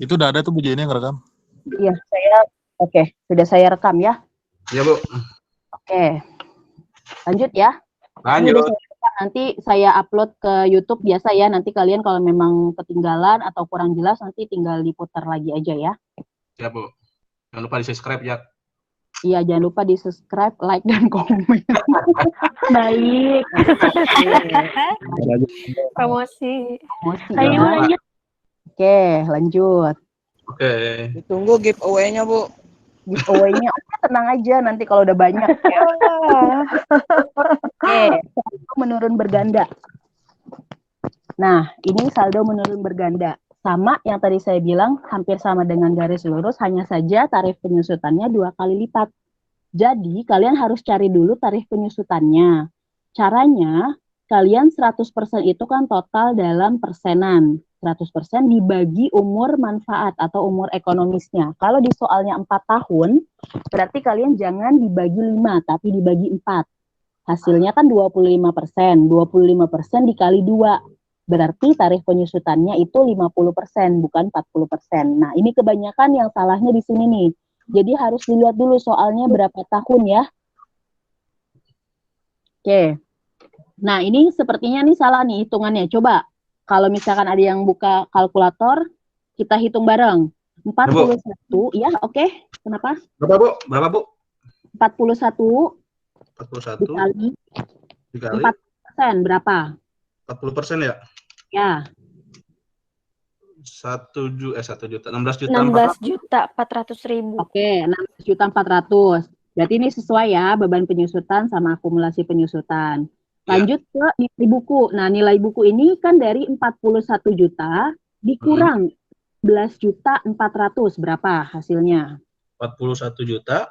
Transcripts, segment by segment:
Itu udah ada tuh Bu Jenny yang ngerekam. Iya, sudah saya rekam ya. Iya, Bu. Oke, lanjut ya. Ini udah saya rekam, nanti saya upload ke YouTube biasa ya. Nanti kalian kalau memang ketinggalan atau kurang jelas nanti tinggal diputar lagi aja ya. Ya, Bu. Jangan lupa di-subscribe ya. Iya, jangan lupa di-subscribe, like, dan komen. Baik. Promosi. Ayo Ya. lanjut. Oke, lanjut. Oke. Ditunggu giveaway-nya, Bu. Giveaway-nya, tenang aja nanti kalau udah banyak ya. Oke, saldo menurun berganda. Nah, ini saldo menurun berganda. Sama yang tadi saya bilang, hampir sama dengan garis lurus, hanya saja tarif penyusutannya 2 kali lipat. Jadi, kalian harus cari dulu tarif penyusutannya. Caranya, kalian 100% itu kan total dalam persenan. 100% dibagi umur manfaat atau umur ekonomisnya. Kalau di soalnya 4 tahun, berarti kalian jangan dibagi 5, tapi dibagi 4. Hasilnya kan 25%. 25% dikali 2. Berarti tarif penyusutannya itu 50%, bukan 40%. Nah, ini kebanyakan yang salahnya di sini nih. Jadi harus dilihat dulu soalnya berapa tahun ya. Oke. Nah, ini sepertinya nih salah nih hitungannya. Coba, kalau misalkan ada yang buka kalkulator, kita hitung bareng. 41, ya oke. Kenapa? Berapa, Bu? Berapa, Bu? 41 41 dikali dikali 4%, berapa? 40% ya? Ya. 1 juta, 16.400.000. Oke, 16.400.000. Berarti ini sesuai ya, beban penyusutan sama akumulasi penyusutan. Lanjut ke nilai buku. Nah, nilai buku ini kan dari 41 juta dikurang 11.400.000, berapa hasilnya? 41 juta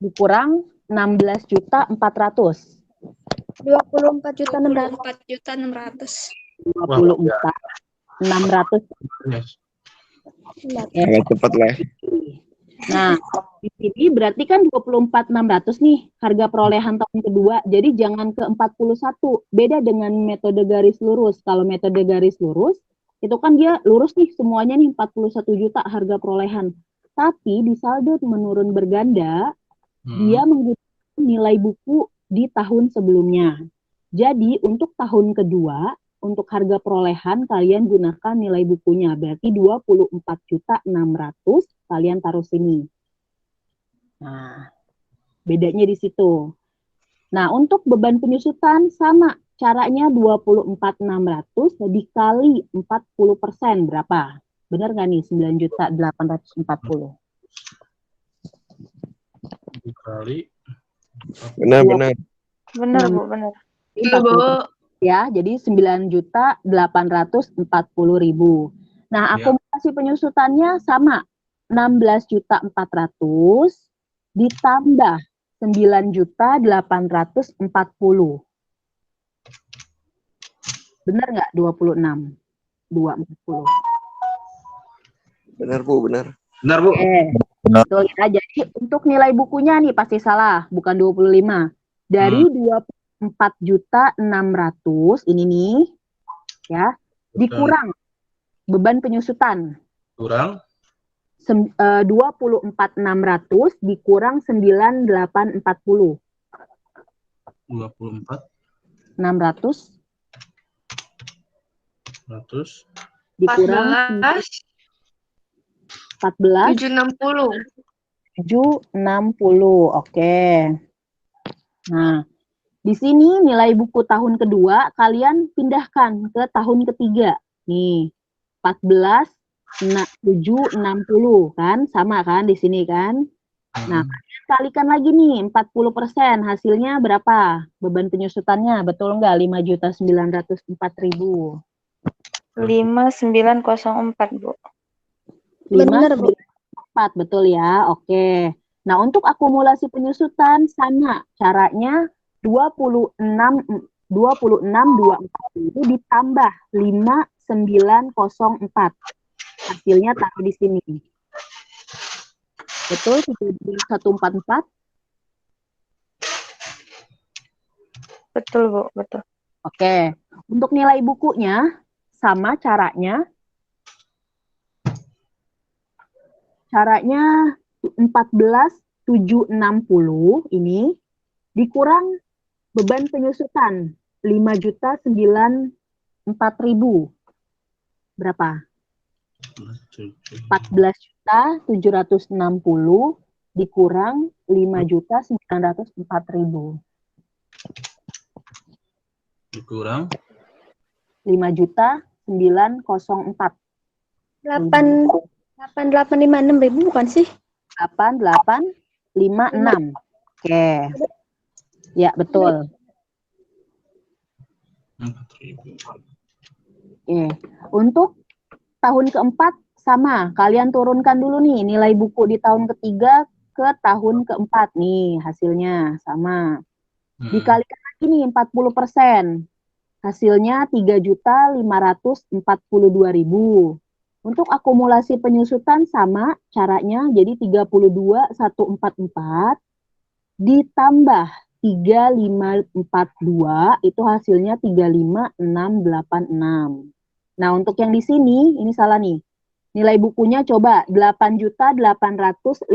Dikurang 16.400.000. 24.600. 24.600. Agak cepat lah. Nah, di sini berarti kan 24.600 nih harga perolehan tahun kedua. Jadi jangan ke 41. Beda dengan metode garis lurus. Kalau metode garis lurus itu kan dia lurus nih semuanya nih 41 juta harga perolehan. Tapi di saldo menurun berganda, dia menggunakan nilai buku di tahun sebelumnya. Jadi untuk tahun kedua, untuk harga perolehan kalian gunakan nilai bukunya. Berarti 24.600.000 kalian taruh sini. Nah, bedanya di situ. Nah, untuk beban penyusutan sama. Caranya 24.600 dikali 40%, berapa? Benar nggak nih? 9.840. dikali. Benar. Benar, Bu, benar. Ya, jadi 9.840.000. Nah, akumulasi penyusutannya sama. 16.400.000 ditambah 9.840.000. Benar nggak 26? 240. Benar, Bu, benar. Benar, Bu. Betul ya. Jadi untuk nilai bukunya nih pasti salah, bukan 25. Dari 24.600.000 ini nih ya, dikurang beban penyusutan. Kurang 24.600 dikurang 9.840. 24.600 dikurang 14 760. Oke. Nah, di sini nilai buku tahun kedua kalian pindahkan ke tahun ketiga. Nih, 14.760 kan, sama kan di sini kan? Nah, kalian kalikan lagi nih 40%, hasilnya berapa? Beban penyusutannya betul nggak? 5.904.000. 5904, Bu. 5.904, betul ya. Oke. Nah, untuk akumulasi penyusutan sama caranya 26.240 itu ditambah 5.904. Hasilnya taruh di sini. Betul, 144. Betul, Bu, betul. Oke. Untuk nilai bukunya sama caranya caranya 14.760 ini dikurang beban penyusutan 5.094.000. Berapa? 14.760 dikurang 5.904.000. Dikurang 5.904. 8.856.000 bukan sih? 8856. Oke. Ya, betul. 4.000. Oke. Untuk tahun keempat sama. Kalian turunkan dulu nih nilai buku di tahun ketiga ke tahun keempat nih hasilnya sama. Dikalikan lagi nih 40%. Hasilnya 3.542.000. Untuk akumulasi penyusutan sama caranya, jadi 32.144 ditambah 3.542 itu hasilnya 35.686. Nah, untuk yang di sini ini salah nih. Nilai bukunya coba 8.856.000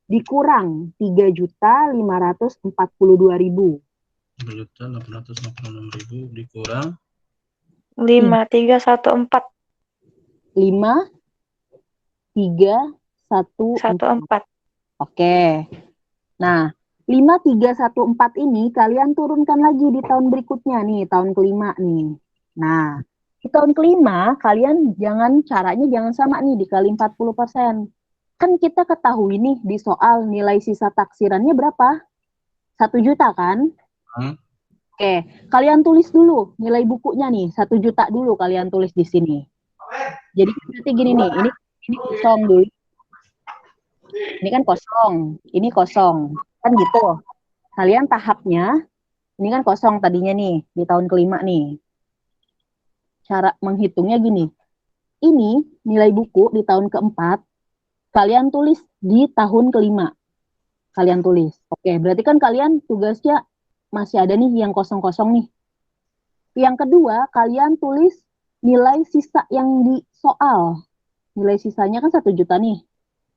dikurang 3.542.000. 3.856.000 dikurang 5314. 5314. Oke. Nah, 5314 ini kalian turunkan lagi di tahun berikutnya nih, tahun kelima nih. Nah, di tahun kelima kalian caranya jangan sama nih dikali 40%. Kan kita ketahui nih di soal nilai sisa taksirannya berapa? 1 juta kan? Oke, kalian tulis dulu nilai bukunya nih, 1 juta dulu kalian tulis di sini. Jadi berarti gini nih, ini kosong dulu. Ini kan kosong, ini kosong. Kan gitu. Kalian tahapnya, ini kan kosong tadinya nih, di tahun kelima nih. Cara menghitungnya gini. Ini nilai buku di tahun keempat, kalian tulis di tahun kelima. Kalian tulis. Oke, berarti kan kalian tugasnya masih ada nih yang kosong-kosong nih. Yang kedua, kalian tulis nilai sisa yang di soal. Nilai sisanya kan 1 juta nih.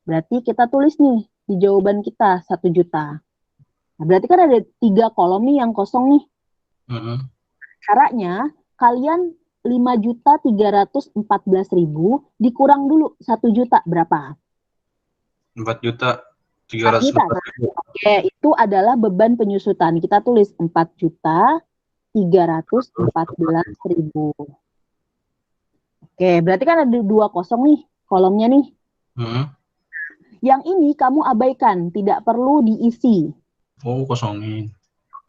Berarti kita tulis nih di jawaban kita 1 juta. Nah, berarti kan ada 3 kolom nih yang kosong nih. Caranya, kalian 5.314.000 dikurang dulu 1 juta berapa? 4.314.000. Oke, itu adalah beban penyusutan. Kita tulis 4.314.000. Oke, berarti kan ada 2 kosong nih kolomnya nih. Yang ini kamu abaikan, tidak perlu diisi. Oh, kosongin.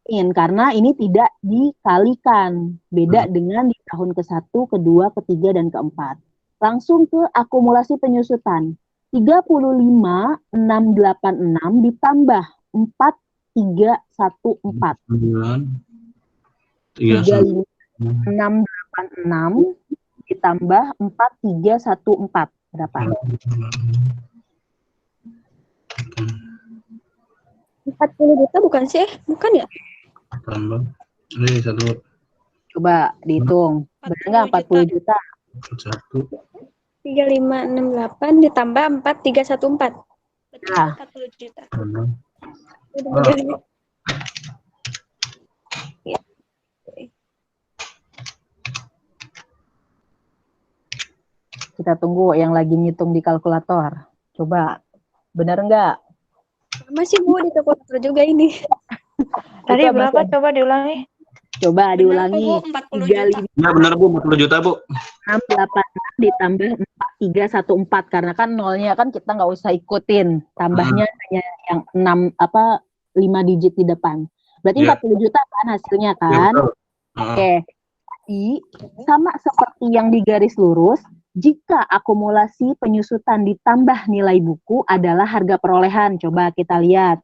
Karena ini tidak dikalikan. Beda dengan di tahun ke-1, ke-2, ke-3, dan ke-4. Langsung ke akumulasi penyusutan. 35.686 ditambah 4.314. 35.686 ditambah 4.314. Berapa? 40 juta bukan sih? Bukan ya? Tambah. Ini 1. Coba dihitung. Benar nggak 40 juta? 1. 3568 ditambah 4314. Betul, Nah. 40 juta. Kita tunggu yang lagi ngitung di kalkulator. Coba, benar nggak? Masih Bu di kalkulator juga ini. Tadi berapa? Coba diulangi. Coba diulangi. 40 juta. Ya benar Bu, 40 juta Bu. 686 ditambah 4314 karena kan nolnya kan kita nggak usah ikutin. Tambahnya hanya yang 5 digit di depan. Berarti 40 juta kan hasilnya kan? Ya, Oke. Jadi sama seperti yang di garis lurus, jika akumulasi penyusutan ditambah nilai buku adalah harga perolehan. Coba kita lihat.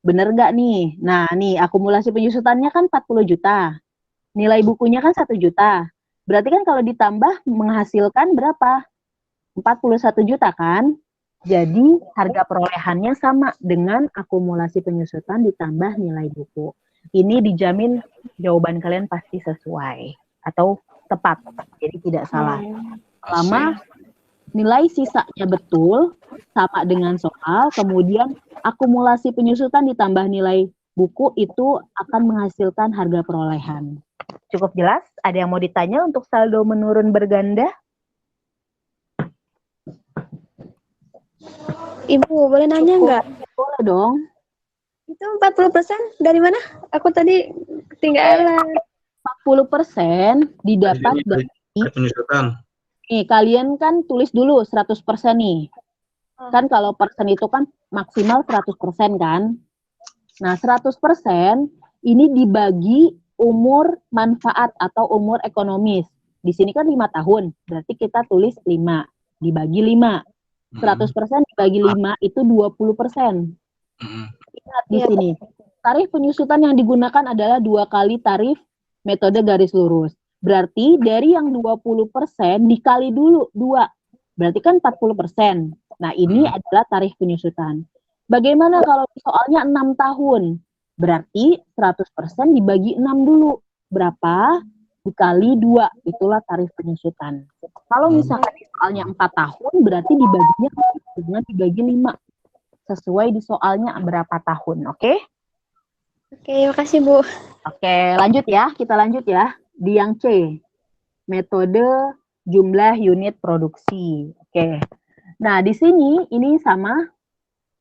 Bener nggak nih? Nah, nih akumulasi penyusutannya kan 40 juta. Nilai bukunya kan 1 juta. Berarti kan kalau ditambah menghasilkan berapa? 41 juta kan? Jadi harga perolehannya sama dengan akumulasi penyusutan ditambah nilai buku. Ini dijamin jawaban kalian pasti sesuai atau tepat. Jadi tidak salah. Selama nilai sisanya betul, sama dengan soal, kemudian akumulasi penyusutan ditambah nilai buku itu akan menghasilkan harga perolehan. Cukup jelas? Ada yang mau ditanya untuk saldo menurun berganda? Ibu, boleh nanya nggak? Boleh dong. Itu 40% dari mana? Aku tadi ketinggalan. 40% didapat Dari dari, penyusutan. nih kalian kan tulis dulu 100% nih. Kan kalau persen itu kan maksimal 100% kan. Nah 100% ini dibagi umur manfaat atau umur ekonomis. Di sini kan 5 tahun, berarti kita tulis 5, dibagi 5. 100% dibagi 5 itu 20%. Ingat di sini, tarif penyusutan yang digunakan adalah 2 kali tarif metode garis lurus. Berarti dari yang 20% dikali dulu 2, berarti kan 40%. Nah ini adalah tarif penyusutan. Bagaimana kalau soalnya 6 tahun? Berarti 100% dibagi 6 dulu. Berapa? Dikali 2, itulah tarif penyusutan. Kalau misalkan soalnya 4 tahun, berarti dibaginya dengan dibagi 5. Sesuai di soalnya berapa tahun, oke? Oke, makasih Bu. Oke, lanjut ya. Kita lanjut ya. Di yang C, metode jumlah unit produksi. Oke. Nah, di sini ini sama,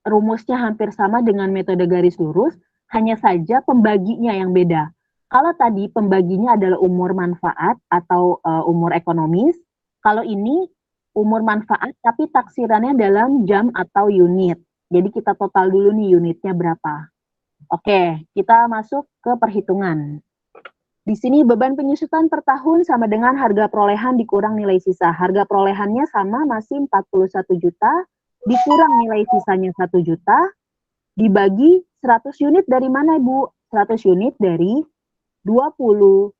rumusnya hampir sama dengan metode garis lurus, hanya saja pembaginya yang beda. Kalau tadi pembaginya adalah umur manfaat atau umur ekonomis, kalau ini umur manfaat tapi taksirannya dalam jam atau unit. Jadi kita total dulu nih unitnya berapa. Oke, kita masuk ke perhitungan. Di sini beban penyusutan per tahun sama dengan harga perolehan dikurang nilai sisa. Harga perolehannya sama, masih 41 juta, dikurang nilai sisanya 1 juta, dibagi 100 unit dari mana, Bu? 100 unit dari 20.000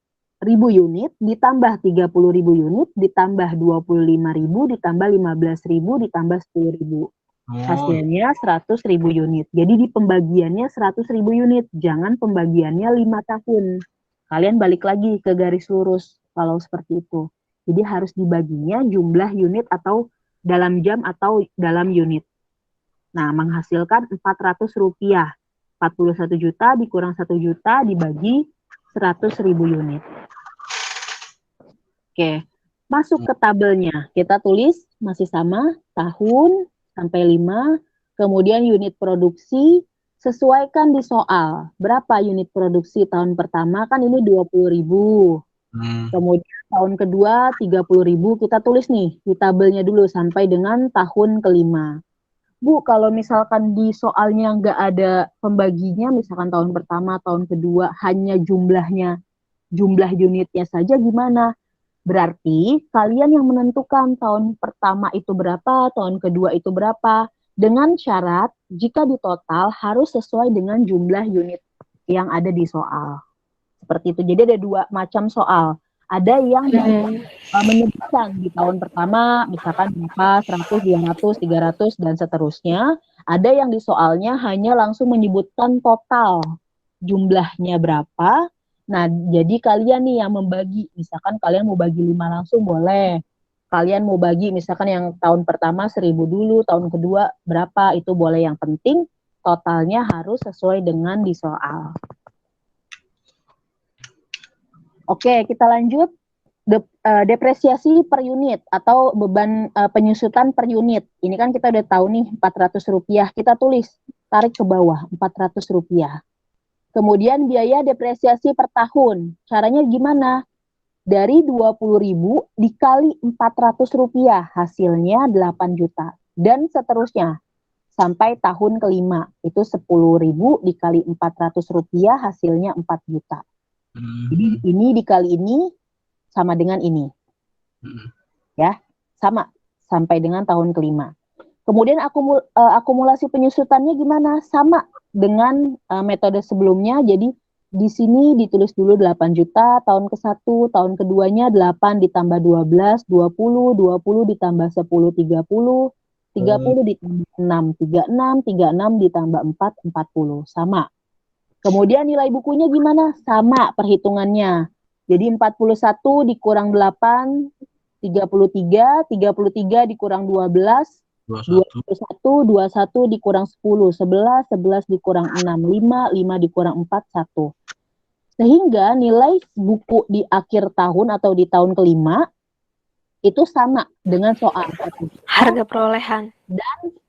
unit, ditambah 30.000 unit, ditambah 25.000, ditambah 15.000, ditambah 10.000. Hasilnya 100.000 unit. Jadi di pembagiannya 100.000 unit, jangan pembagiannya 5 tahun. Kalian balik lagi ke garis lurus kalau seperti itu. Jadi harus dibaginya jumlah unit atau dalam jam atau dalam unit. Nah, menghasilkan 400 rupiah. 41 juta dikurang 1 juta dibagi 100.000 unit. Oke, masuk ke tabelnya. Kita tulis masih sama, tahun sampai 5, kemudian unit produksi, sesuaikan di soal. Berapa unit produksi tahun pertama? Kan ini 20.000. Kemudian tahun kedua 30.000, kita tulis nih di tabelnya dulu sampai dengan tahun kelima. Bu, kalau misalkan di soalnya nggak ada pembaginya, misalkan tahun pertama, tahun kedua, hanya jumlah unitnya saja gimana? Berarti kalian yang menentukan tahun pertama itu berapa, tahun kedua itu berapa, dengan syarat jika di total harus sesuai dengan jumlah unit yang ada di soal. Seperti itu. Jadi ada 2 macam soal. Ada yang menyebutkan di tahun pertama misalkan berapa, 100, 200, 300, dan seterusnya. Ada yang di soalnya hanya langsung menyebutkan total jumlahnya berapa. Nah, jadi kalian nih yang membagi. Misalkan kalian mau bagi 5 langsung boleh. Kalian mau bagi misalkan yang tahun pertama 1.000 dulu, tahun kedua berapa, itu boleh. Yang penting totalnya harus sesuai dengan di soal. Oke, kita lanjut. Depresiasi per unit atau beban penyusutan per unit. Ini kan kita udah tahu nih 400 rupiah. Kita tulis, tarik ke bawah 400 rupiah. Kemudian biaya depresiasi per tahun. Caranya gimana? Dari 20.000 dikali 400 rupiah, hasilnya 8 juta. Dan seterusnya, sampai tahun kelima. Itu 10.000 dikali 400 rupiah, hasilnya 4 juta. Jadi ini dikali ini, sama dengan ini. Ya, sama. Sampai dengan tahun kelima. Kemudian akumulasi penyusutannya gimana? Sama dengan metode sebelumnya. Jadi di sini ditulis dulu 8 juta, tahun ke-1, tahun keduanya 8 ditambah 12, 20, 20 ditambah 10, 30, 30 ditambah 6, 36, 36 ditambah 4, 40. Sama. Kemudian nilai bukunya gimana? Sama perhitungannya. Jadi 41 dikurang 8, 33 dikurang 12, 21. 21 dikurang 10, 11 dikurang 6, 5 dikurang 4, 1. Sehingga nilai buku di akhir tahun atau di tahun kelima itu sama dengan soal. Harga perolehan.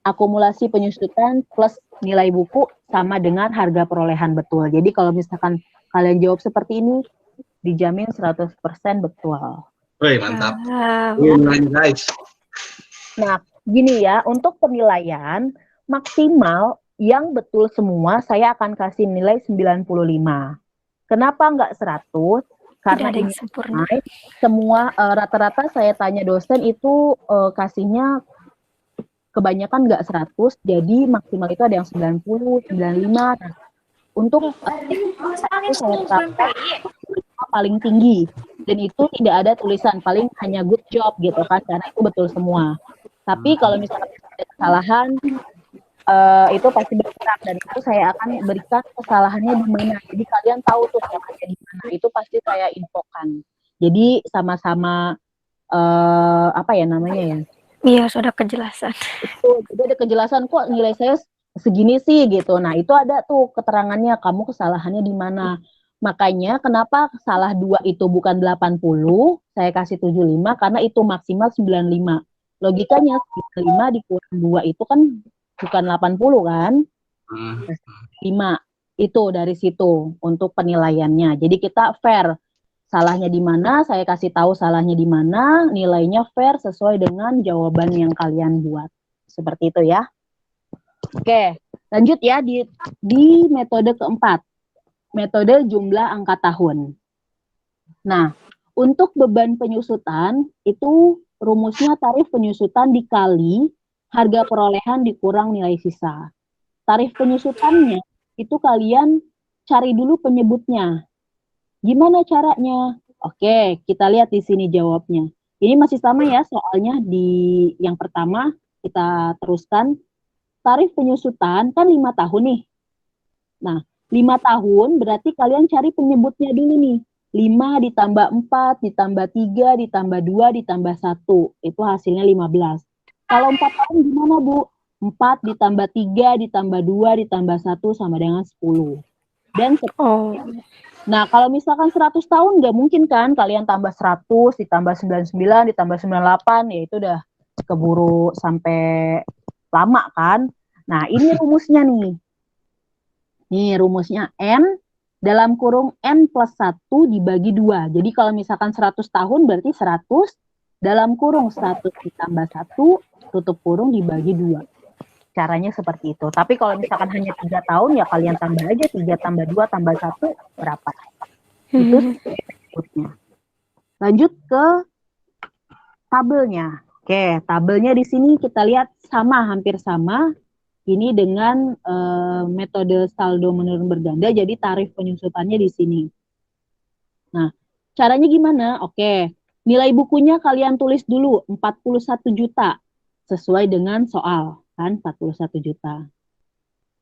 Akumulasi penyusutan plus nilai buku sama dengan harga perolehan, betul. Jadi kalau misalkan kalian jawab seperti ini, dijamin 100% betul. Woi, mantap. Wow. Nilainya guys. Nah, gini ya, untuk penilaian maksimal yang betul semua saya akan kasih nilai 95. Kenapa nggak 100? Karena Tidak ada yang ini sempurna. semua rata-rata saya tanya dosen itu kasihnya kebanyakan nggak 100, jadi maksimal itu ada yang 90, 95. Nah, untuk itu saya terapkan paling tinggi, dan itu tidak ada tulisan, paling hanya good job gitu kan, karena itu betul semua. Tapi kalau misalkan ada kesalahan, itu pasti bergerak, dan itu saya akan berikan kesalahannya di mana. Jadi kalian tahu tuh kesalahannya di mana, itu pasti saya infokan. Jadi sama-sama apa ya namanya ya? Iya, sudah kejelasan. Itu jadi ada kejelasan kok nilai saya segini sih gitu. Nah, itu ada tuh keterangannya, kamu kesalahannya di mana. Makanya kenapa salah 2 itu bukan 80, saya kasih 75 karena itu maksimal 95. Logikanya 95 dikurang 2 itu kan bukan 80 kan? 5 itu dari situ untuk penilaiannya. Jadi kita fair. Salahnya di mana, saya kasih tahu salahnya di mana, nilainya fair sesuai dengan jawaban yang kalian buat. Seperti itu ya. Oke, lanjut ya di metode keempat. Metode jumlah angka tahun. Nah, untuk beban penyusutan itu rumusnya tarif penyusutan dikali harga perolehan dikurang nilai sisa. Tarif penyusutannya itu kalian cari dulu penyebutnya. Gimana caranya? Oke, kita lihat di sini jawabnya. Ini masih sama ya soalnya di yang pertama kita teruskan. Tarif penyusutan kan 5 tahun nih. Nah, 5 tahun berarti kalian cari penyebutnya dulu nih. 5 ditambah 4, ditambah 3, ditambah 2, ditambah 1. Itu hasilnya 15. Kalau 4 tahun gimana, Bu? 4 ditambah 3, ditambah 2, ditambah 1 sama dengan 10. Dan nah, kalau misalkan 100 tahun nggak mungkin kan kalian tambah 100, ditambah 99, ditambah 98, ya itu udah keburu sampai lama kan. Nah, ini rumusnya nih. Nih rumusnya N dalam kurung N plus 1 dibagi 2. Jadi kalau misalkan 100 tahun berarti 100 dalam kurung 100 ditambah 1 tutup kurung dibagi 2. Caranya seperti itu. Tapi kalau misalkan hanya 3 tahun, ya kalian tambah aja 3 tambah 2 tambah 1, berapa? Itu sebutnya. Lanjut ke tabelnya. Oke, tabelnya di sini kita lihat sama, hampir sama. Ini dengan metode saldo menurun berganda, jadi tarif penyusutannya di sini. Nah, caranya gimana? Oke, nilai bukunya kalian tulis dulu 41 juta sesuai dengan soal. Kan 41 juta.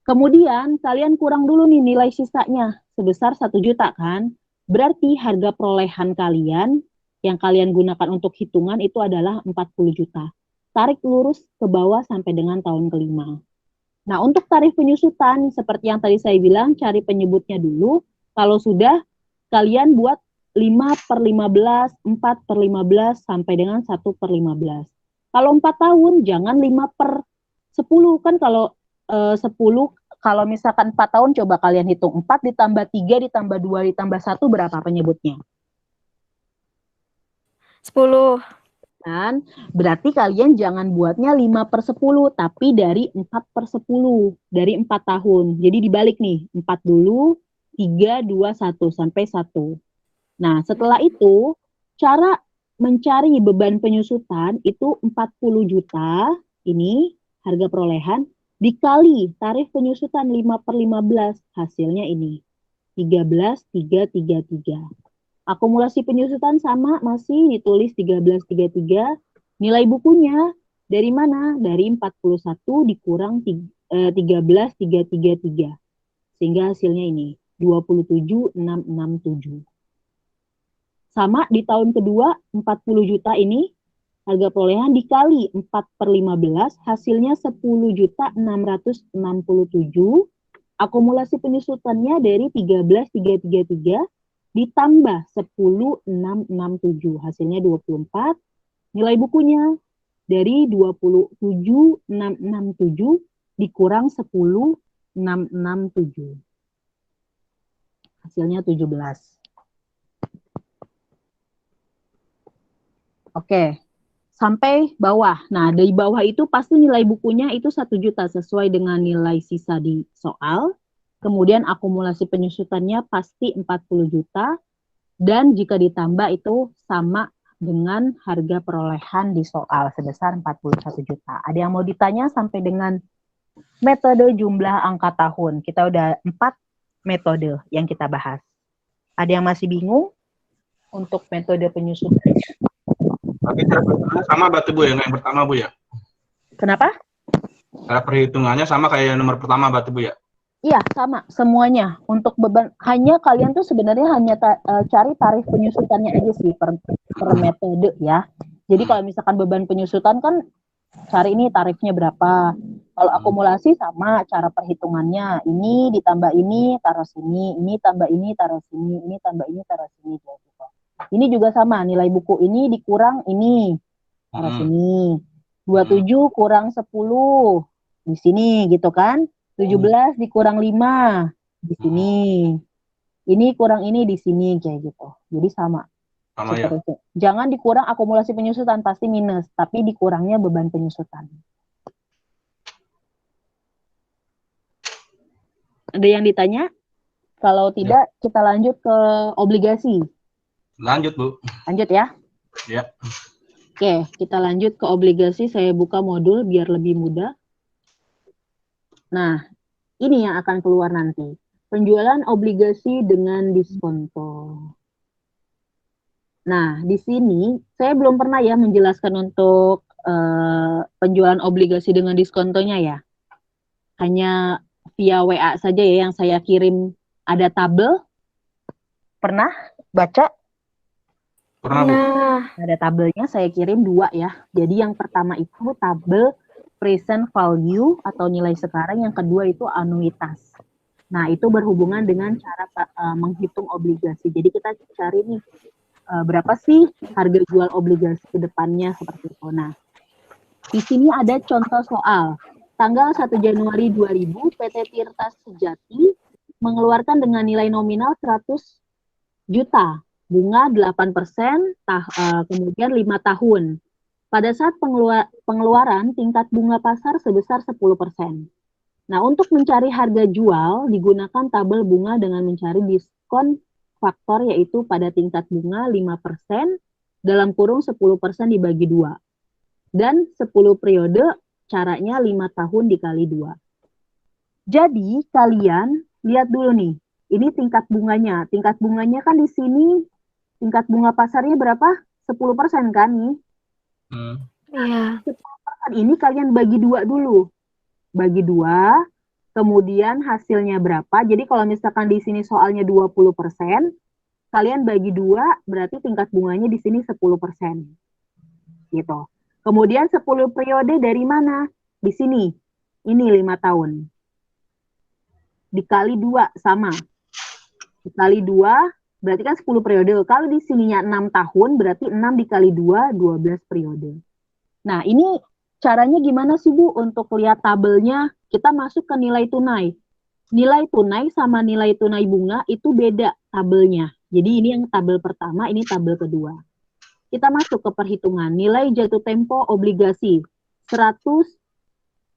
Kemudian kalian kurang dulu nih nilai sisanya sebesar 1 juta kan. Berarti harga perolehan kalian yang kalian gunakan untuk hitungan itu adalah 40 juta. Tarik lurus ke bawah sampai dengan tahun kelima. Nah, untuk tarif penyusutan seperti yang tadi saya bilang, cari penyebutnya dulu. Kalau sudah, kalian buat 5/15, 4/15 sampai dengan 1/15. Kalau 4 tahun jangan 5/10 kan. Kalau 10, kalau misalkan 4 tahun coba kalian hitung 4 ditambah 3 ditambah 2 ditambah 1 berapa penyebutnya? 10. Kan berarti kalian jangan buatnya 5/10 tapi dari 4/10 dari 4 tahun. Jadi dibalik nih, 4 dulu, 3, 2, 1 sampai 1. Nah, setelah itu cara mencari beban penyusutan itu 40 juta ini harga perolehan dikali tarif penyusutan 5/15, hasilnya ini 13.333. Akumulasi penyusutan sama, masih ditulis 1333. Nilai bukunya dari mana? Dari 41 dikurang 13.333. Sehingga hasilnya ini 27.667. Sama di tahun kedua 40 juta ini Harga perolehan dikali 4/15, hasilnya 10.667. Akumulasi penyusutannya dari 13.333 ditambah 10.667, hasilnya 24. Nilai bukunya dari 27.667 dikurang 10.667. Hasilnya 17. Oke. Sampai bawah. Nah, dari bawah itu pasti nilai bukunya itu 1 juta sesuai dengan nilai sisa di soal. Kemudian akumulasi penyusutannya pasti 40 juta. Dan jika ditambah itu sama dengan harga perolehan di soal sebesar 41 juta. Ada yang mau ditanya sampai dengan metode jumlah angka tahun? Kita udah 4 metode yang kita bahas. Ada yang masih bingung untuk metode penyusutan? Tapi cara perhitungannya sama berarti Bu ya, yang pertama Bu ya? Kenapa? Cara perhitungannya sama kayak nomor pertama berarti Bu ya? Iya, sama semuanya. Untuk beban, hanya kalian tuh sebenarnya hanya cari tarif penyusutannya aja sih per metode ya. Jadi kalau misalkan beban penyusutan kan cari ini tarifnya berapa. Kalau akumulasi sama cara perhitungannya. Ini ditambah ini taruh sini, ini tambah ini taruh sini, ini tambah ini taruh sini gitu. Ini juga sama, nilai buku ini dikurang ini taruh sini. 27 kurang 10 di sini gitu kan. 17 dikurang 5 di sini. Ini kurang ini di sini kayak gitu. Jadi sama. Sama ya? Jangan dikurang akumulasi penyusutan, pasti minus. Tapi dikurangnya beban penyusutan. Ada yang ditanya? Kalau tidak, kita lanjut ke obligasi. Lanjut Bu. Lanjut ya? Ya. Oke, kita lanjut ke obligasi. Saya buka modul biar lebih mudah. Nah, ini yang akan keluar nanti. Penjualan obligasi dengan diskonto. Nah, di sini saya belum pernah ya menjelaskan untuk penjualan obligasi dengan diskontonya ya. Hanya via WA saja ya yang saya kirim, ada tabel. Pernah baca? Pernah Bu? Ada tabelnya, saya kirim 2 ya. Jadi yang pertama itu tabel present value atau nilai sekarang, yang kedua itu anuitas. Nah, itu berhubungan dengan cara menghitung obligasi. Jadi kita cari nih berapa sih harga jual obligasi ke depannya seperti itu. Nah, di sini ada contoh soal. Tanggal 1 Januari 2000, PT Tirta Sejati mengeluarkan dengan nilai nominal 100 juta. Bunga 8%, kemudian 5 tahun. Pada saat pengeluaran, tingkat bunga pasar sebesar 10%. Nah, untuk mencari harga jual, digunakan tabel bunga dengan mencari diskon faktor, yaitu pada tingkat bunga 5%, dalam kurung 10% dibagi 2. Dan 10 periode, caranya 5 tahun dikali 2. Jadi, kalian lihat dulu nih, ini tingkat bunganya. Tingkat bunganya kan di sini, tingkat bunga pasarnya berapa? 10% kan nih? Iya. 10% ini kalian bagi 2 dulu. Bagi 2, kemudian hasilnya berapa? Jadi kalau misalkan di sini soalnya 20%, kalian bagi 2, berarti tingkat bunganya di sini 10%. Gitu. Kemudian 10 periode dari mana? Di sini. Ini 5 tahun. Dikali 2 sama. Dikali 2 berarti kan 10 periode. Kalau di sininya 6 tahun, berarti 6 dikali 2, 12 periode. Nah, ini caranya gimana sih Bu untuk lihat tabelnya? Kita masuk ke nilai tunai. Nilai tunai sama nilai tunai bunga itu beda tabelnya. Jadi ini yang tabel pertama, ini tabel kedua. Kita masuk ke perhitungan. Nilai jatuh tempo obligasi 100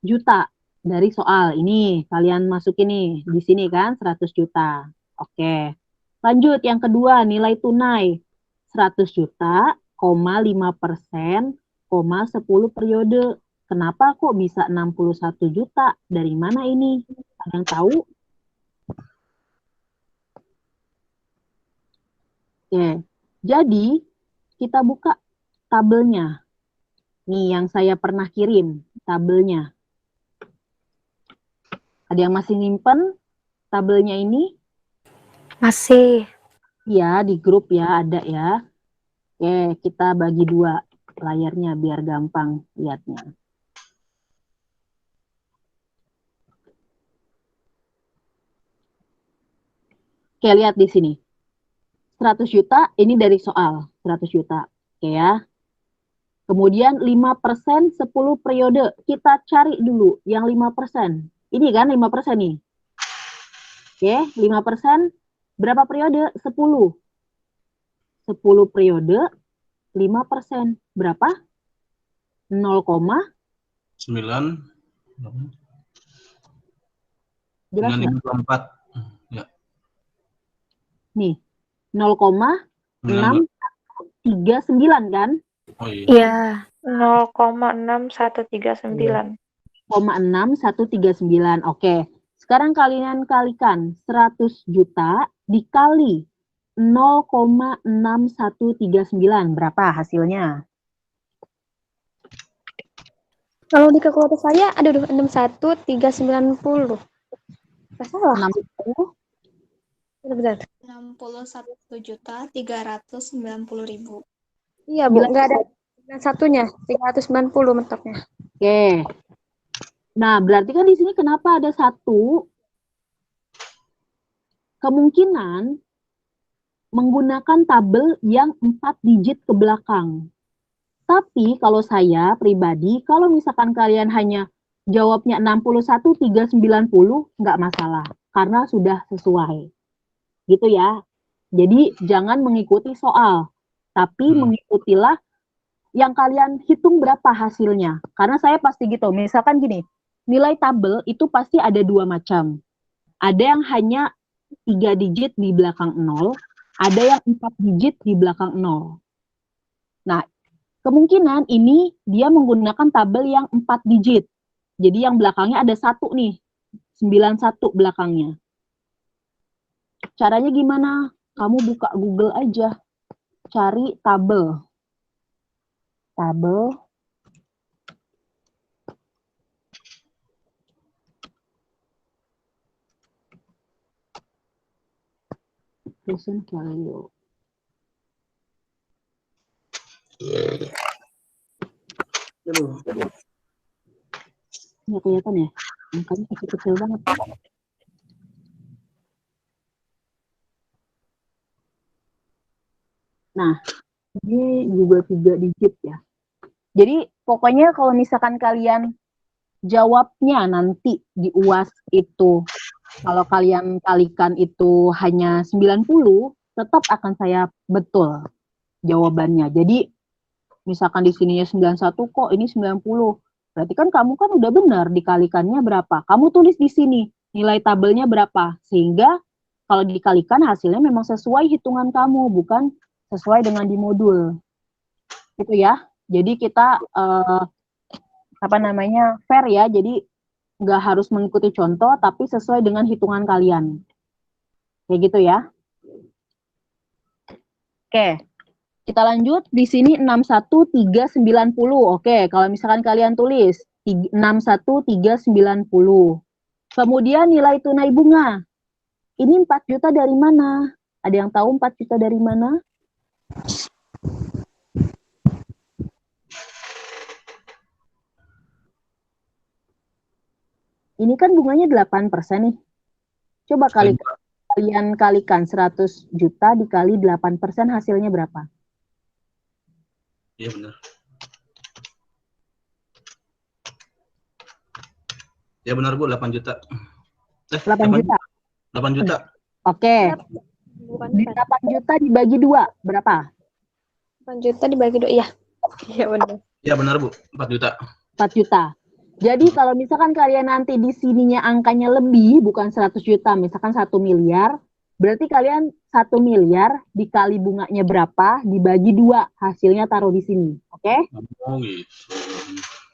juta dari soal. Ini kalian masukin nih, di sini kan 100 juta. Oke. Lanjut yang kedua, nilai tunai 100 juta, 5%, 10 periode. Kenapa kok bisa 61 juta? Dari mana ini? Ada yang tahu? Oke. Jadi, kita buka tabelnya. Nih yang saya pernah kirim, tabelnya. Ada yang masih nyimpen tabelnya ini? Masih. Ya, di grup ya, ada ya. Oke, kita bagi 2. layarnya biar gampang lihatnya. Oke, lihat di sini. 100 juta, ini dari soal. 100 juta. Oke ya. Kemudian 5% 10 periode. Kita cari dulu yang 5%. Ini kan 5% nih. Oke, 5%. Berapa periode? 10. 10 periode, 5%. Berapa? 0, 9 jelas dengan nggak? 54. Ya. Nih, 0,639 kan? Oh iya. Iya, 0,6139. 0,6139. Oke. Sekarang kalian kalikan 100 juta dikali 0,6139. Berapa hasilnya? Kalau di kalkulator saya, aduh, 61390. Nggak salah. 60. Benar-benar. 61.390.000. Iya, Bu. Nggak ada satunya. 390 mentoknya. Oke. Nah, berarti kan di sini kenapa ada 1? Kemungkinan menggunakan tabel yang 4 digit ke belakang. Tapi kalau saya pribadi, kalau misalkan kalian hanya jawabnya 61.390, nggak masalah. Karena sudah sesuai. Gitu ya. Jadi jangan mengikuti soal. Tapi mengikutilah yang kalian hitung berapa hasilnya. Karena saya pasti gitu. Misalkan gini, nilai tabel itu pasti ada 2 macam. Ada yang hanya 3 digit di belakang 0, ada yang 4 digit di belakang 0. Nah, kemungkinan ini dia menggunakan tabel yang 4 digit. Jadi yang belakangnya ada 1 nih, 91 belakangnya. Caranya gimana? Kamu buka Google aja, cari tabel. Tabel. Present value. Nggak kelihatan ya? Angkanya kecil-kecil banget. Nah, ini juga 3 digit ya. Jadi pokoknya kalau misalkan kalian jawabnya nanti di UAS itu, kalau kalian kalikan itu hanya 90, tetap akan saya betul jawabannya. Jadi misalkan di sininya 91 kok ini 90. Berarti kan kamu kan udah benar dikalikannya berapa. Kamu tulis di sini nilai tabelnya berapa. Sehingga kalau dikalikan hasilnya memang sesuai hitungan kamu, bukan sesuai dengan di modul. Gitu ya. Jadi kita fair ya. Jadi nggak harus mengikuti contoh, tapi sesuai dengan hitungan kalian. Kayak gitu ya. Oke. Kita lanjut, di sini 61390. Oke, kalau misalkan kalian tulis 61390. Kemudian nilai tunai bunga. Ini 4 juta dari mana? Ada yang tahu 4 juta dari mana? Ini kan bunganya 8% nih. Coba kalian kalikan 100 juta dikali 8%, hasilnya berapa? Iya benar. Ya benar Bu, 8 juta. 8 juta. 8 juta. Oke. 8 juta dibagi 2, berapa? 8 juta dibagi 2, iya. Iya benar. Iya benar Bu, 4 juta. 4 juta. Jadi kalau misalkan kalian nanti di sininya angkanya lebih, bukan 100 juta, misalkan 1 miliar, berarti kalian 1 miliar dikali bunganya berapa, dibagi 2, hasilnya taruh di sini. Oke? Oh gitu.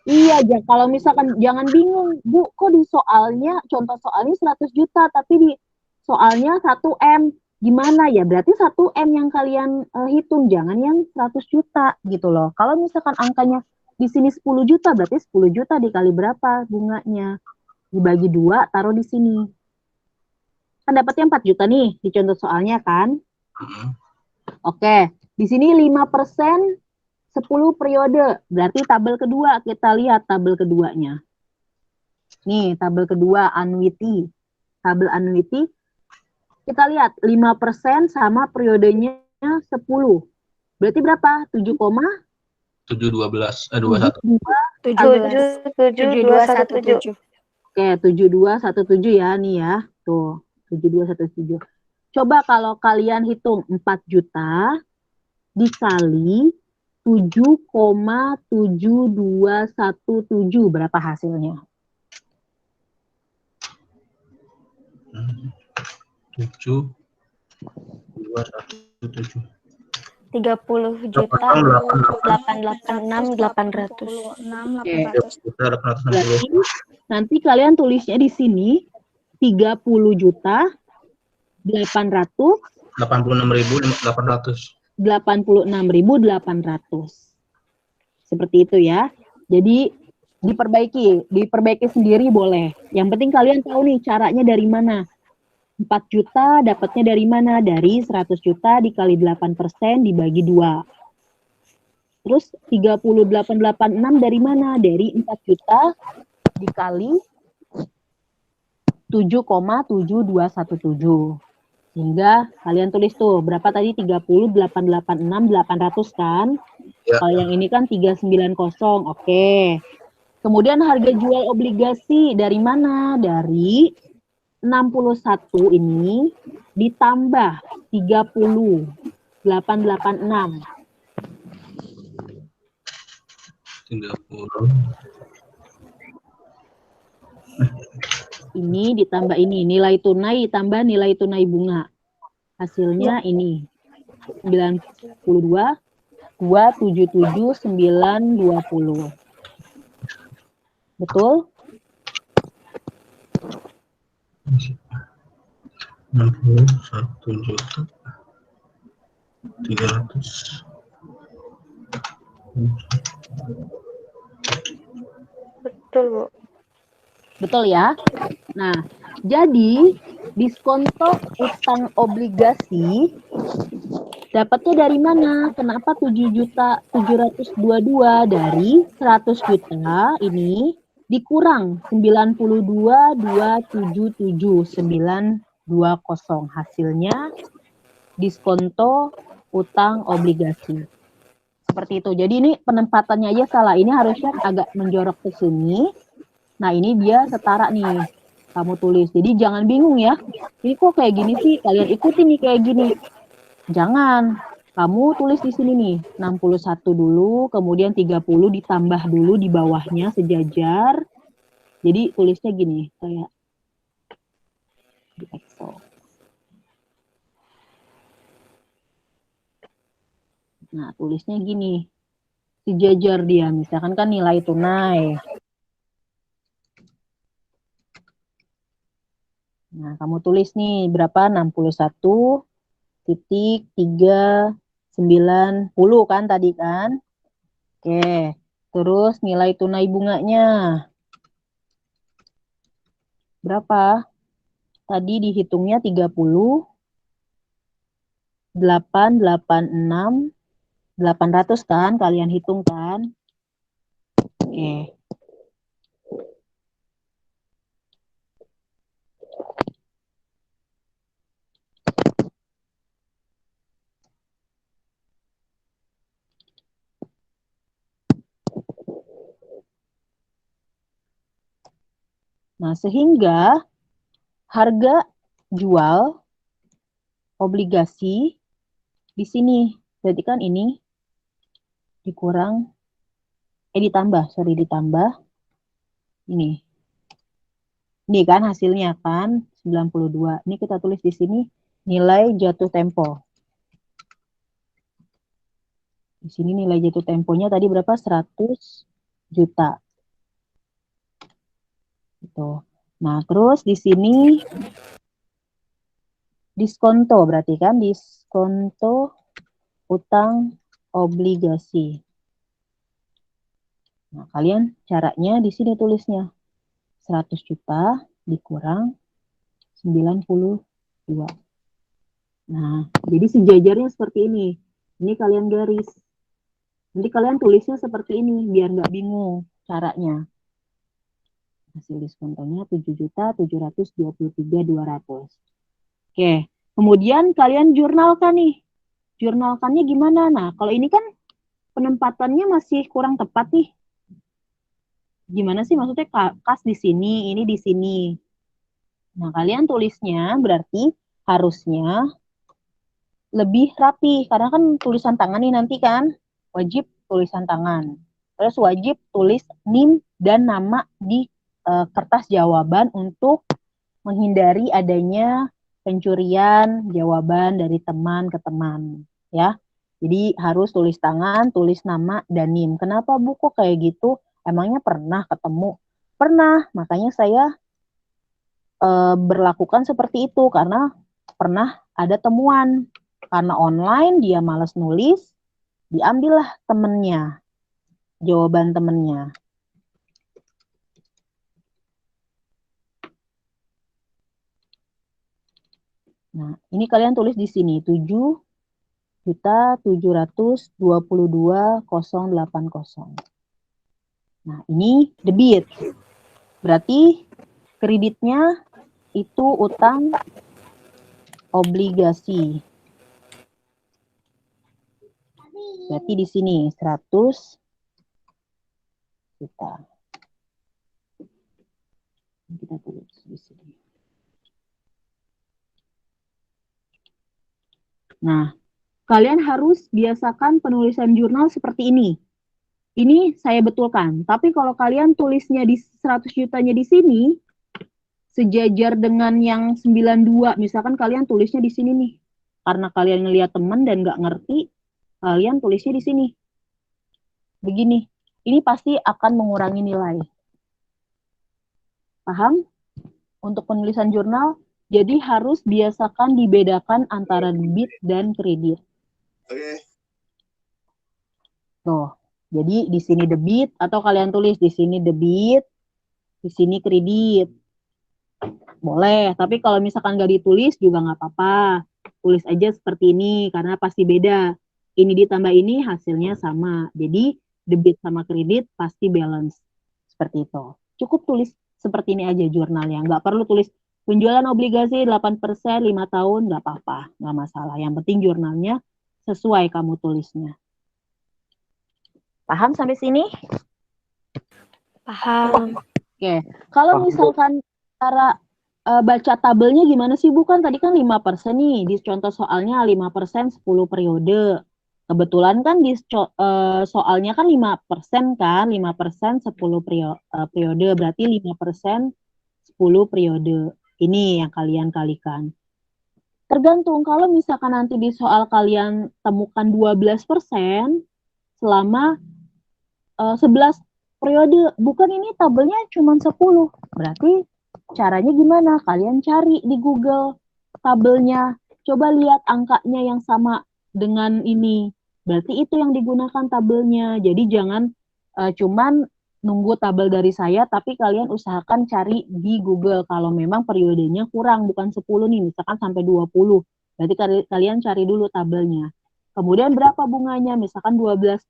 Iya, kalau misalkan jangan bingung, Bu, kok di soalnya, contoh soalnya 100 juta, tapi di soalnya 1M. Gimana ya? Berarti 1M yang kalian hitung, jangan yang 100 juta gitu loh. Kalau misalkan angkanya di sini 10 juta, berarti 10 juta dikali berapa bunganya? Dibagi 2, taruh di sini. Kan dapatnya 4 juta nih, di contoh soalnya kan? Oke, di sini 5% 10 periode. Berarti tabel kedua, kita lihat tabel keduanya. Nih, tabel kedua, annuity. Tabel annuity, kita lihat 5% sama periodenya 10. Berarti berapa? 712 21. 7217. Oke, 7217 ya, nih ya. Tuh, 7217. Coba kalau kalian hitung 4 juta dikali 7,7217, berapa hasilnya? 7,217. 30.886.800. Berarti nanti kalian tulisnya di sini 30.800.000 86.800. 86.800. Seperti itu ya. Jadi diperbaiki sendiri boleh. Yang penting kalian tahu nih caranya dari mana. 4 juta dapatnya dari mana? Dari 100 juta dikali 8% dibagi 2. Terus 30.886 dari mana? Dari 4 juta dikali 7,7217. Sehingga kalian tulis tuh, berapa tadi? 30.886.800 kan? Ya. Kalau yang ini kan 390, oke. Kemudian harga jual obligasi dari mana? Dari 61 ini ditambah 30.886. 30. Ini ditambah ini, nilai tunai ditambah nilai tunai bunga. Hasilnya ini 92 277 920. Betul? 61 juta 300. Betul, Bu. Betul ya? Nah, jadi diskonto utang obligasi dapatnya dari mana? Kenapa 7.722 dari 100 juta ini dikurang 92.277.920. Hasilnya diskonto utang obligasi. Seperti itu. Jadi ini penempatannya aja salah. Ini harusnya agak menjorok ke sini. Nah, ini dia setara nih. Kamu tulis. Jadi jangan bingung ya. Ini kok kayak gini sih? Kalian ikuti nih kayak gini. Jangan. Kamu tulis di sini nih. 61 dulu, kemudian 30 ditambah dulu di bawahnya sejajar. Jadi tulisnya gini, kayak di Excel. Nah, tulisnya gini. Sejajar dia. Misalkan kan nilai tunai. Nah, kamu tulis nih berapa? 61,390 kan tadi kan? Oke. Terus nilai tunai bunganya berapa? Tadi dihitungnya 30.886.800 kan? Kalian hitung kan? Oke. Nah, sehingga harga jual obligasi di sini, berarti kan ini ditambah ini. Ini kan hasilnya kan 92. Ini kita tulis di sini nilai jatuh tempo. Di sini nilai jatuh temponya tadi berapa? 100 juta. Gitu. Nah, terus di sini diskonto berarti kan diskonto utang obligasi. Nah, kalian caranya di sini tulisnya 100 juta dikurang 92. Nah, jadi sejajarnya seperti ini. Ini kalian garis. Nanti kalian tulisnya seperti ini, biar nggak bingung caranya. Hasil diskontonya 7.723.200. Oke, kemudian kalian jurnalkan nih. Jurnalkannya gimana? Nah, kalau ini kan penempatannya masih kurang tepat nih. Gimana sih maksudnya kas di sini, ini di sini. Nah, kalian tulisnya berarti harusnya lebih rapi. Karena kan tulisan tangan nih nanti kan. Wajib tulisan tangan. Terus wajib tulis NIM dan nama di kertas jawaban untuk menghindari adanya pencurian jawaban dari teman ke teman. Ya. Jadi harus tulis tangan, tulis nama, dan NIM. Kenapa Bu kok kayak gitu? Emangnya pernah ketemu? Pernah, makanya saya berlakukan seperti itu karena pernah ada temuan. Karena online dia malas nulis, diambillah temennya, jawaban temennya. Nah, ini kalian tulis di sini 7.722.080. Nah, ini debit. Berarti kreditnya itu utang obligasi. Berarti di sini 100 juta. Kita tulis di sini. Nah, kalian harus biasakan penulisan jurnal seperti ini. Ini saya betulkan. Tapi kalau kalian tulisnya di 100 jutanya di sini, sejajar dengan yang 92, misalkan kalian tulisnya di sini nih. Karena kalian ngelihat teman dan nggak ngerti, kalian tulisnya di sini. Begini. Ini pasti akan mengurangi nilai. Paham? Untuk penulisan jurnal, jadi harus biasakan dibedakan antara debit dan kredit. Oke. Tuh, jadi di sini debit atau kalian tulis di sini debit, di sini kredit. Boleh, tapi kalau misalkan nggak ditulis juga nggak apa-apa. Tulis aja seperti ini karena pasti beda. Ini ditambah ini hasilnya sama. Jadi debit sama kredit pasti balance. Seperti itu. Cukup tulis seperti ini aja jurnalnya. Nggak perlu tulis penjualan obligasi 8%, 5 tahun, nggak apa-apa. Nggak masalah. Yang penting jurnalnya sesuai kamu tulisnya. Paham sampai sini? Paham. Oke. Kalau misalkan cara baca tabelnya gimana sih Bu? Kan tadi kan 5% nih. Di contoh soalnya 5% 10 periode. Kebetulan kan di soalnya kan 5% kan, 5% 10 periode, berarti 5% 10 periode. Ini yang kalian kalikan. Tergantung, kalau misalkan nanti di soal kalian temukan 12% selama 11 periode, bukan ini tabelnya cuma 10. Berarti caranya gimana? Kalian cari di Google tabelnya, coba lihat angkanya yang sama dengan ini. Berarti itu yang digunakan tabelnya. Jadi jangan cuman nunggu tabel dari saya, tapi kalian usahakan cari di Google kalau memang periodenya kurang, bukan 10 nih, misalkan sampai 20. Berarti kalian cari dulu tabelnya. Kemudian berapa bunganya? Misalkan 12%.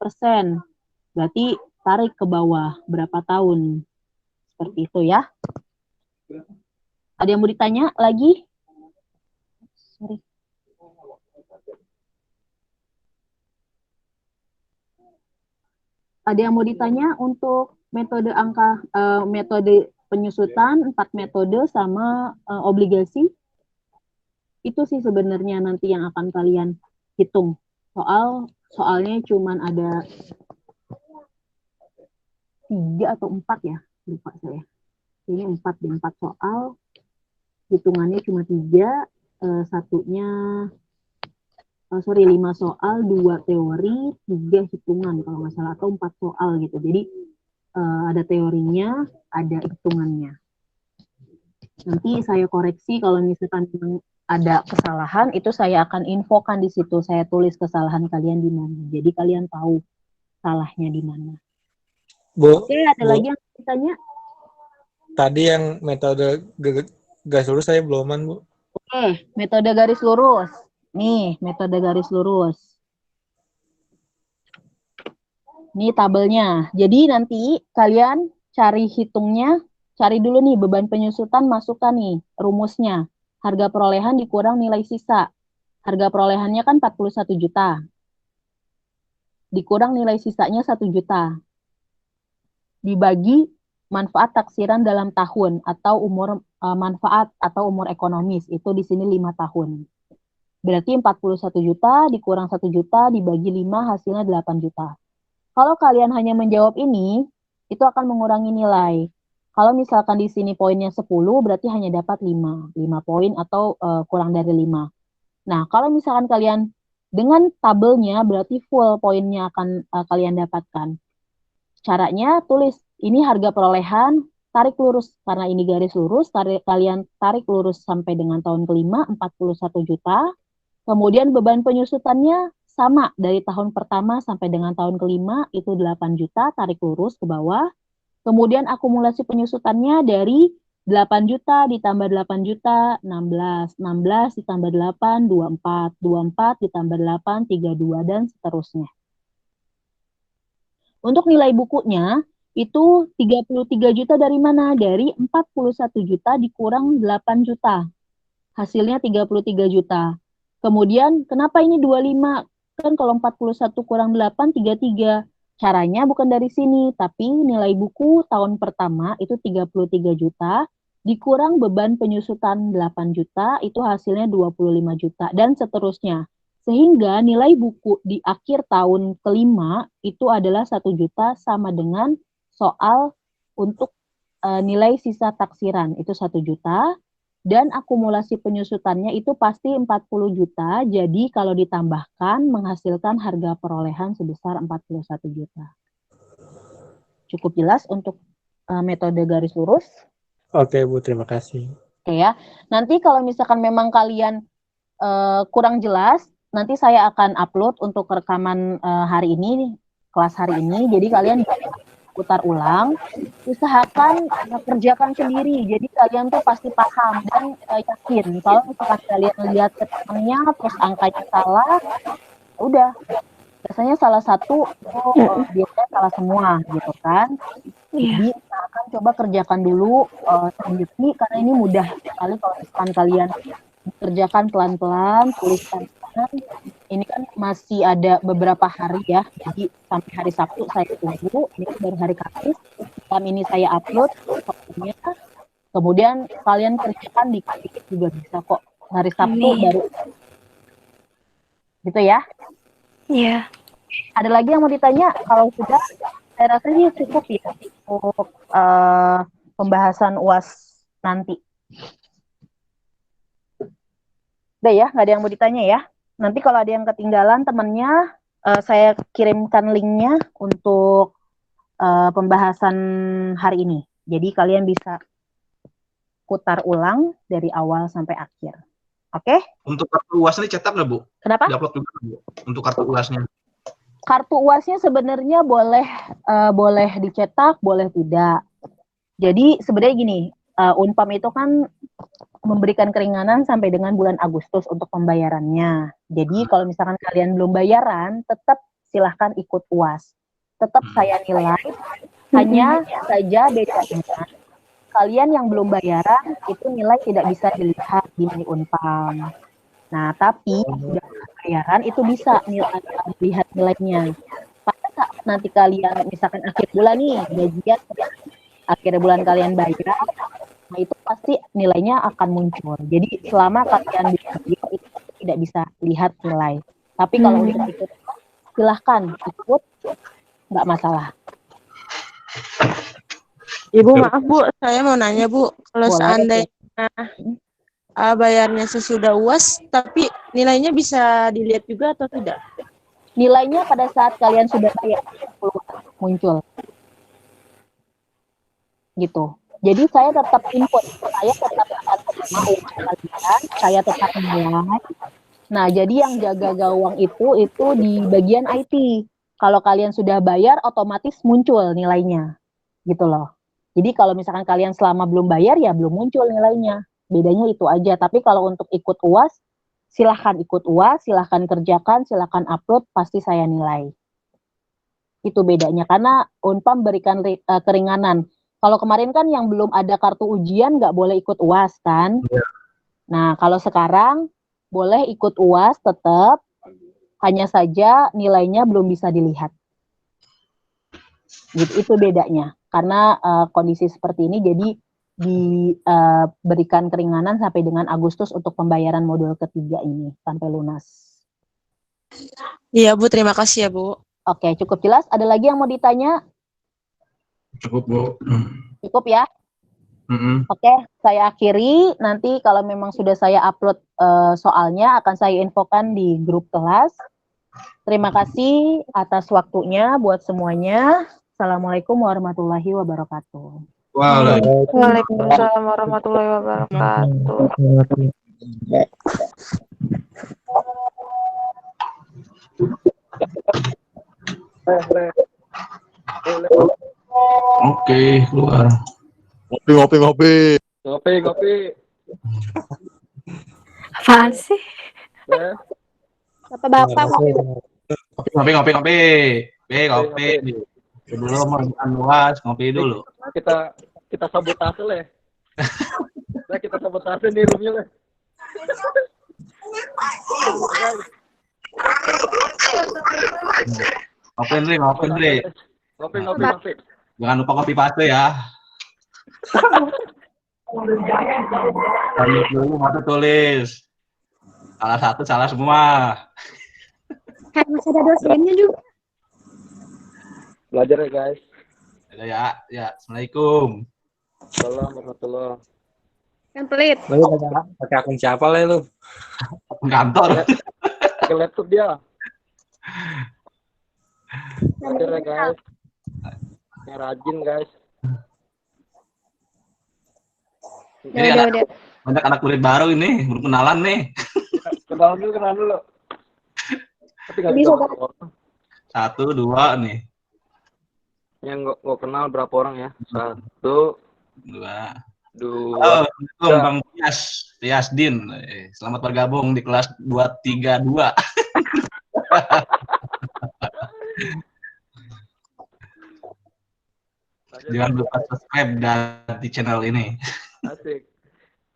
Berarti tarik ke bawah berapa tahun. Seperti itu ya. Ada yang mau ditanya lagi? Sorry. Ada yang mau ditanya untuk metode metode penyusutan, 4 metode sama obligasi? Itu sih sebenarnya nanti yang akan kalian hitung. Soalnya cuman ada 3 atau 4 ya, lupa saya. Ini 4 soal, hitungannya cuma 3, satunya 5 soal, 2 teori, 3 hitungan kalau nggak salah, atau 4 soal gitu. Jadi ada teorinya, ada hitungannya. Nanti saya koreksi kalau misalkan ada kesalahan, itu saya akan infokan di situ. Saya tulis kesalahan kalian di mana. Jadi kalian tahu salahnya di mana. Bu, Oke, ada Bu, lagi yang ditanya? tadi yang metode garis lurus saya beluman, Bu. Oke, metode garis lurus. Nih, metode garis lurus. Ini tabelnya. Jadi nanti kalian cari hitungnya, cari dulu nih beban penyusutan, masukkan nih rumusnya. Harga perolehan dikurang nilai sisa. Harga perolehannya kan 41 juta. Dikurang nilai sisanya 1 juta. Dibagi manfaat taksiran dalam tahun atau umur manfaat atau umur ekonomis. Itu di sini 5 tahun. Berarti 41 juta dikurang 1 juta dibagi 5 hasilnya 8 juta. Kalau kalian hanya menjawab ini, itu akan mengurangi nilai. Kalau misalkan di sini poinnya 10, berarti hanya dapat 5 poin atau kurang dari 5. Nah, kalau misalkan kalian dengan tabelnya, berarti full poinnya akan kalian dapatkan. Caranya tulis, ini harga perolehan, tarik lurus. Karena ini garis lurus, kalian tarik lurus sampai dengan tahun kelima, 41 juta. Kemudian beban penyusutannya sama dari tahun pertama sampai dengan tahun kelima itu 8 juta, tarik lurus ke bawah. Kemudian akumulasi penyusutannya dari 8 juta ditambah 8 juta, 16. 16 ditambah 8, 24. 24 ditambah 8, 32, dan seterusnya. Untuk nilai bukunya, itu 33 juta dari mana? Dari 41 juta dikurang 8 juta. Hasilnya 33 juta. Kemudian, kenapa ini 25? Kan kalau 41 kurang 8, 33. Caranya bukan dari sini, tapi nilai buku tahun pertama itu 33 juta, dikurang beban penyusutan 8 juta, itu hasilnya 25 juta, dan seterusnya. Sehingga nilai buku di akhir tahun kelima itu adalah 1 juta sama dengan soal untuk nilai sisa taksiran, itu 1 juta. Dan akumulasi penyusutannya itu pasti 40 juta, jadi kalau ditambahkan menghasilkan harga perolehan sebesar 41 juta. Cukup jelas untuk metode garis lurus? Oke, Bu, terima kasih. Oke ya, nanti kalau misalkan memang kalian kurang jelas, nanti saya akan upload untuk rekaman hari ini, kelas hari ini, jadi kalian putar ulang, usahakan kerjakan sendiri, jadi kalian tuh pasti paham dan yakin. Kalau misalkan kalian lihat keterangannya terus angkanya salah, udah biasanya salah satu, biasanya salah semua gitu kan. Jadi akan coba kerjakan dulu sendiri karena ini mudah sekali kalau misalkan kalian kerjakan pelan-pelan, tuliskan. Ini kan masih ada beberapa hari ya, jadi sampai hari Sabtu saya tunggu, ini baru hari Kamis, malam ini saya upload fotonya, kemudian kalian kerjakan dikit-dikit juga bisa kok, hari Sabtu baru, gitu ya? Iya. Ada lagi yang mau ditanya? Kalau sudah, saya rasa ini cukup ya untuk pembahasan UAS nanti. Udah ya, nggak ada yang mau ditanya ya? Nanti kalau ada yang ketinggalan temannya, saya kirimkan linknya untuk pembahasan hari ini. Jadi kalian bisa putar ulang dari awal sampai akhir. Oke? Untuk kartu UAS ini cetak nggak, Bu? Kenapa? Diupload juga, Bu? Untuk kartu UASnya. Kartu UASnya sebenarnya boleh dicetak, boleh tidak. Jadi sebenarnya gini, Unpam itu kan memberikan keringanan sampai dengan bulan Agustus untuk pembayarannya. Jadi kalau misalkan kalian belum bayaran, tetap silahkan ikut UAS. Tetap saya nilai, hanya saja bedanya kalian yang belum bayaran itu nilai tidak bisa dilihat di My Unpam. Nah, tapi sudah bayaran itu bisa lihat nilainya. Pada saat nanti kalian misalkan akhir bulan nih gajian, akhir bulan kalian bayar, nah itu pasti nilainya akan muncul. Jadi selama kalian bayar itu tidak bisa lihat nilai. Tapi kalau untuk ikut, silahkan ikut, nggak masalah. Ibu maaf Bu, saya mau nanya Bu, kalau Boleh, seandainya bayarnya sesudah UAS, tapi nilainya bisa dilihat juga atau tidak? Nilainya pada saat kalian sudah bayar muncul. Gitu. Jadi saya tetap input, saya tetap mau kalian, saya tetap nilai. Nah, jadi yang jaga gawang itu di bagian IT. Kalau kalian sudah bayar, otomatis muncul nilainya. Gitu loh. Jadi kalau misalkan kalian selama belum bayar, ya belum muncul nilainya. Bedanya itu aja. Tapi kalau untuk ikut UAS, silahkan ikut UAS, silahkan kerjakan, silahkan upload, pasti saya nilai. Itu bedanya karena Unpam berikan keringanan. Kalau kemarin kan yang belum ada kartu ujian nggak boleh ikut UAS kan? Nah, kalau sekarang boleh ikut UAS tetap, hanya saja nilainya belum bisa dilihat. Gitu, itu bedanya. Karena kondisi seperti ini jadi diberikan keringanan sampai dengan Agustus untuk pembayaran modul ketiga ini sampai lunas. Iya, Bu. Terima kasih ya, Bu. Oke, cukup jelas. Ada lagi yang mau ditanya? Cukup, Bu. Cukup ya? Oke, saya akhiri. Nanti kalau memang sudah saya upload soalnya, akan saya infokan di grup kelas. Terima kasih atas waktunya buat semuanya. Assalamualaikum warahmatullahi wabarakatuh. Waalaikumsalam warahmatullahi wabarakatuh. Oke, keluar. Ngopi. Apaan sih? Bapak-bapak ngopi. Ngopi. Dulu mau luas, ngopi dulu. Kita sabotase lah. Kita sabotase nih roomnya lah. Ngopi, Dri. Ngopi. Jangan lupa kopi paste ya. Tulis dulu, mata tulis. Salah satu, salah semua. Kan masih ada dosennya juga. Belajar ya guys. Ya. Assalamualaikum. Salam warahmatullah. Kan pelit. Lu pakai akun siapa lah lu? Kantor. Ke laptop dia. Belajar ya guys. Yang rajin guys. Ini Udah. banyak anak murid baru ini, belum kenalan nih. Kenalan dulu. Tapi nggak Bisa, bisa. 1, 2 nih. Yang nggak kenal berapa orang ya? 1, 2. 2. Assalamualaikum Bang Tias Din. Selamat bergabung di kelas 232. Jangan lupa subscribe di channel ini. Asik.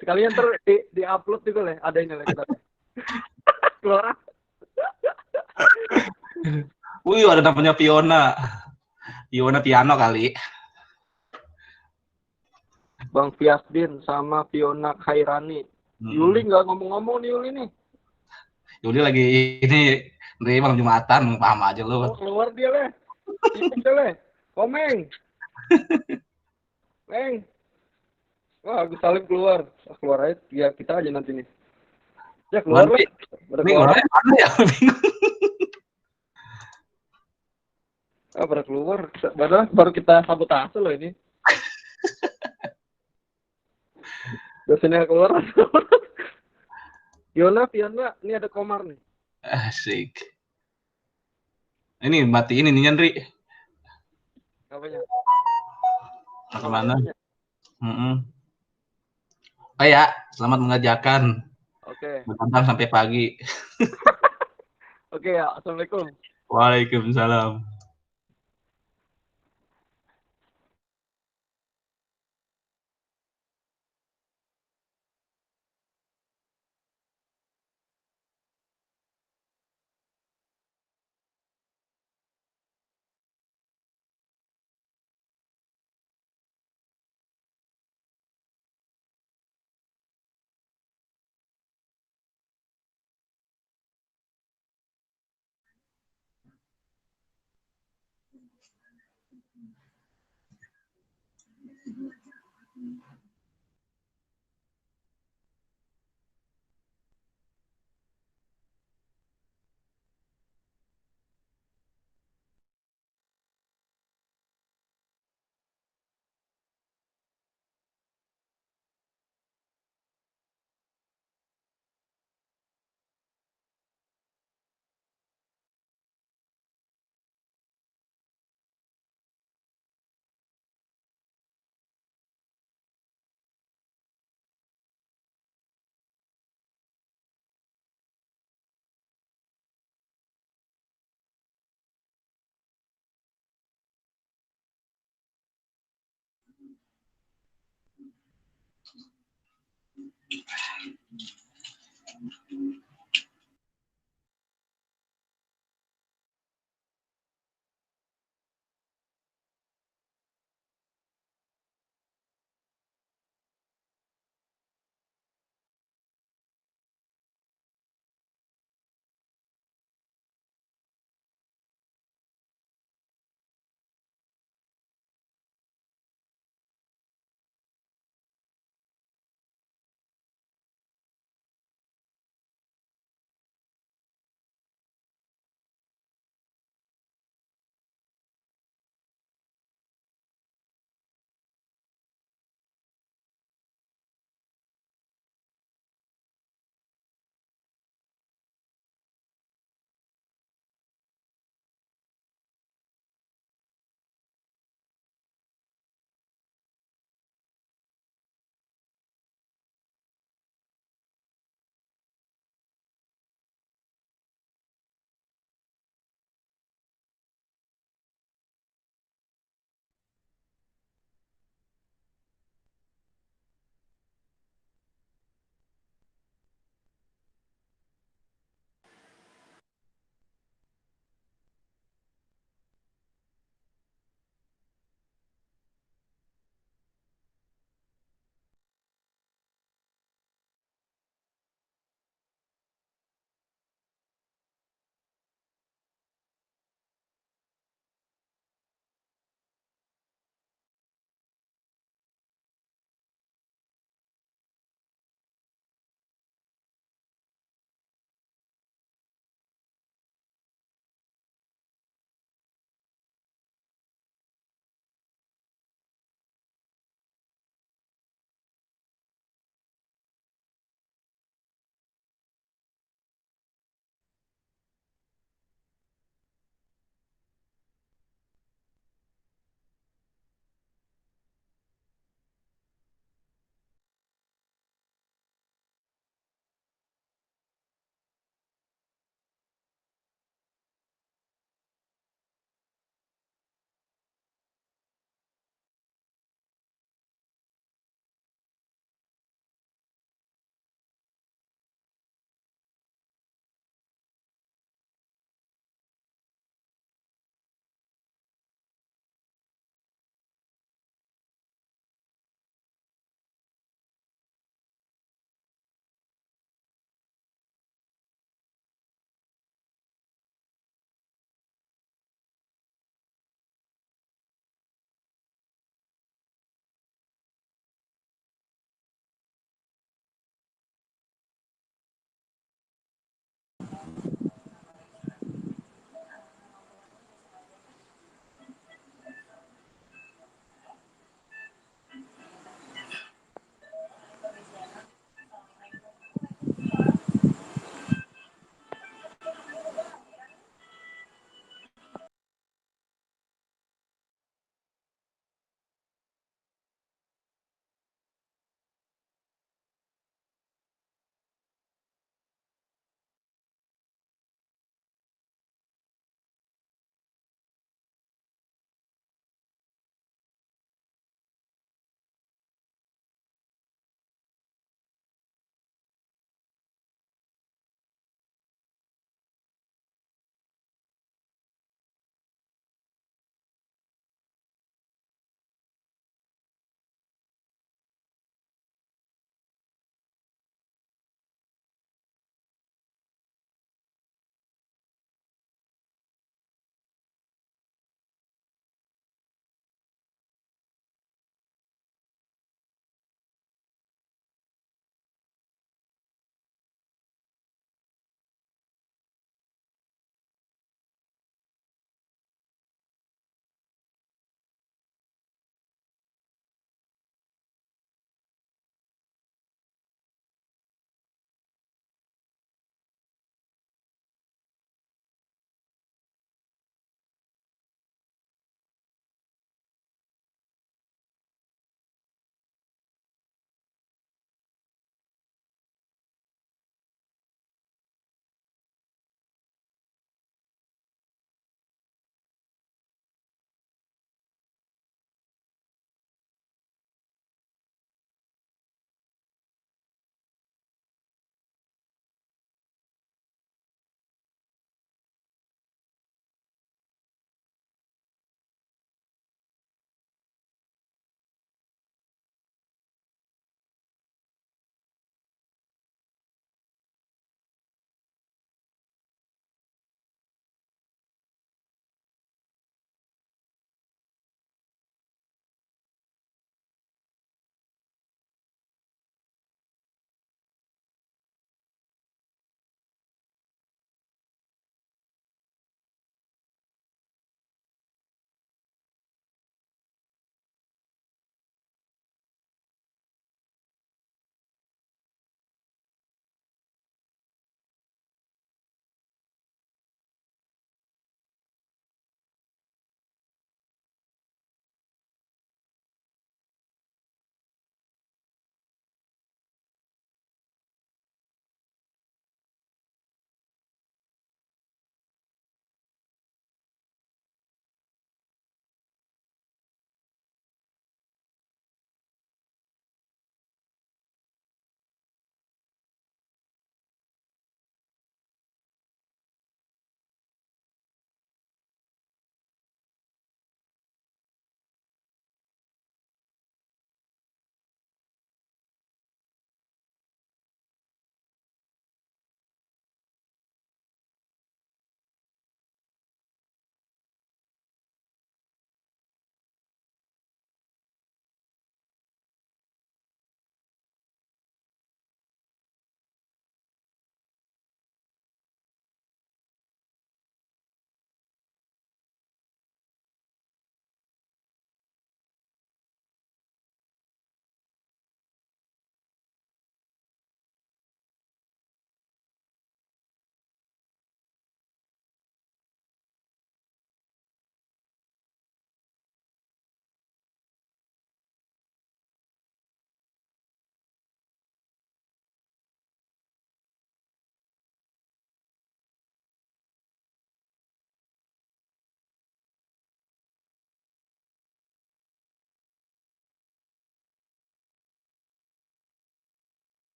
Sekalian di upload juga lah. Ada ini lah kita. Keluar. Wih, ada namanya Fiona. Fiona Piano kali. Bang Fiasdin sama Fiona Khairani. Yuli nggak ngomong-ngomong nih Yuli nih. Yuli lagi ini malam Jumatan, paham aja lu. Oh, keluar dia leh. Sibuk dia leh. Komeng. Meng. Wah, Agus Salim keluar. Keluar aja. Ya kita aja nanti nih. Ya keluar lah. Ini orangnya mana ya? Pada keluar. Baru kita sabotase loh ini. Dosennya keluar. Fiona, ini ada Komar nih. Asik. Ini matiin ini Nyandri. Apanya? Bagaimana? Oh ya, selamat mengerjakan. Oke. Bertambah sampai pagi. Oke ya, assalamualaikum. Waalaikumsalam.